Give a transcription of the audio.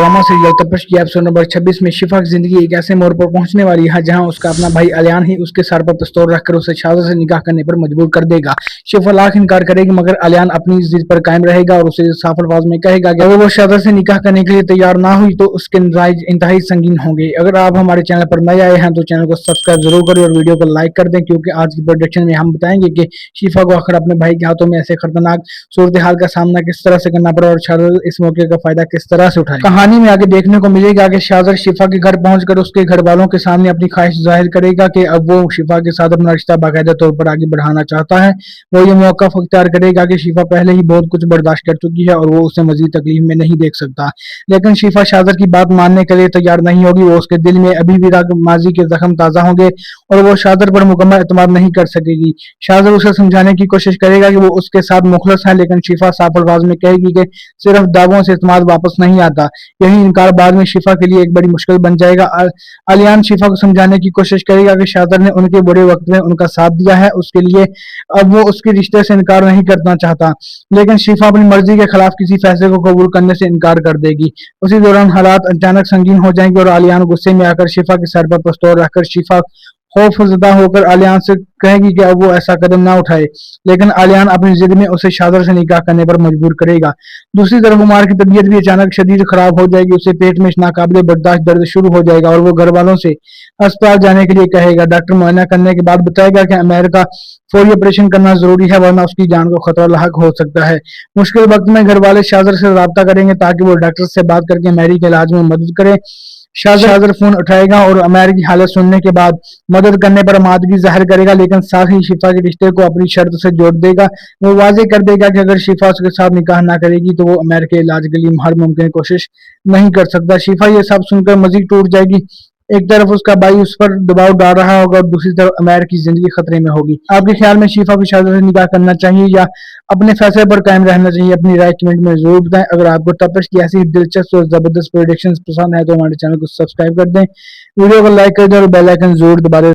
Drama serial तपश की episode number 26 में शिफा की जिंदगी एक ऐसे मोड़ पर पहुंचने वाली है जहां उसका अपना भाई अलियान ही उसके सर पर पिस्तौल रखकर उसे शाज़ा से निकाह करने पर मजबूर कर देगा। शिफा लाख इनकार करेगी मगर अलियान अपनी जिद पर कायम रहेगा और उसे साफ अल्फाज में कहेगा कि अगर वो शाज़ा से निकाह करने के लिए तैयार ना हुई तो उसके नतीजे इंतहाई संगीन होंगे। अगर आप हमारे चैनल पर नए आए हैं तो चैनल को सब्सक्राइब जरूर करें और वीडियो को लाइक कर दें, क्योंकि आज की प्रोडक्शन में हम बताएंगे कि शिफा को आखिर अपने भाई के हाथों में ऐसे खतरनाक सूरत हाल का सामना किस तरह से करना पड़ा और शाज़ा इस मौके का फायदा किस तरह से उठाए। कहानी में आगे देखने को मिलेगा कि शाज़ा शिफा के घर पहुंचकर उसके घर वालों के सामने अपनी ख्वाहिश जाहिर करेगा कि अब वो शिफा के साथ अपना रिश्ता बाकायदा तौर पर आगे बढ़ाना चाहता है। वो ये मौका इख्तियार करेगा कि शिफा पहले ही बहुत कुछ बर्दाश्त कर चुकी है और वो उसे मजीद तकलीफ में नहीं देख सकता, लेकिन शिफा शाज़ा की बात मानने के लिए तैयार नहीं होगी। वो उसके दिल में अभी भी माजी के जख्म ताज़ा होंगे और वो शाज़ा पर मुकम्मल एतमाद नहीं कर सकेगी। शाज़ा उसे समझाने की कोशिश करेगा कि वो उसके साथ मुखलस है, लेकिन शिफा साफ अल्फाज में कहेगी कि सिर्फ दावों से एतमाद वापस नहीं आता। यही इनकार बाद में शिफा के लिए एक बड़ी मुश्किल बन जाएगा। अलियान शिफा को समझाने की कोशिश करेगा कि शाज़ा ने उनके बुरे वक्त में उनका साथ दिया है, उसके लिए अब वो उसके रिश्ते से इनकार नहीं करना चाहता, लेकिन शिफा अपनी मर्जी के खिलाफ किसी फैसले को कबूल करने से इनकार कर देगी। उसी दौरान हालात अचानक संगीन हो जाएंगे और अलियान गुस्से में आकर शिफा के सर पर पिस्तौल रखकर शिफा खौफजदा होकर अलियान से कहेगी कि अब वो ऐसा कदम ना उठाए, लेकिन अलियान अपनी जिद में उसे शाज़ा से निकाह करने पर मजबूर करेगा। दूसरी तरफ उमर की तबीयत भी अचानक शदीद खराब हो जाएगी। उसे पेट में नाकाबिले बर्दाश्त दर्द शुरू हो जाएगा और वो घर वालों से अस्पताल जाने के लिए कहेगा। डॉक्टर मुआयना करने के बाद बताएगा कि अमेरिका फौरी ऑपरेशन करना जरूरी है, वरना उसकी जान को खतरा लाहक हो सकता है। मुश्किल वक्त में घर वाले शाज़ा से राब्ता करेंगे ताकि वो डॉक्टर से बात करके मैरी के इलाज में मदद करे। शाज़ा फोन उठाएगा और अमेर की हालत सुनने के बाद मदद करने पर आमादगी जाहिर करेगा, लेकिन साथ ही शिफा के रिश्ते को अपनी शर्त से जोड़ देगा। वो वाजे कर देगा कि अगर शिफा उसके साथ निकाह ना करेगी तो वो अमेर के इलाज के लिए हर मुमकिन कोशिश नहीं कर सकता। शिफा ये सब सुनकर मजीद टूट जाएगी। एक तरफ उसका भाई उस पर दबाव डाल रहा होगा और दूसरी तरफ अमेर की जिंदगी खतरे में होगी। आपके ख्याल में शिफा को शाज़ा से निकाह करना चाहिए या अपने फैसले पर कायम रहना चाहिए? अपनी राय कमेंट में जरूर बताएं। अगर आपको तपश की ऐसी दिलचस्प और जबरदस्त प्रेडिक्शंस पसंद है तो हमारे चैनल को सब्सक्राइब कर दें, वीडियो को लाइक कर दें और बेल आइकन जरूर दबा दें।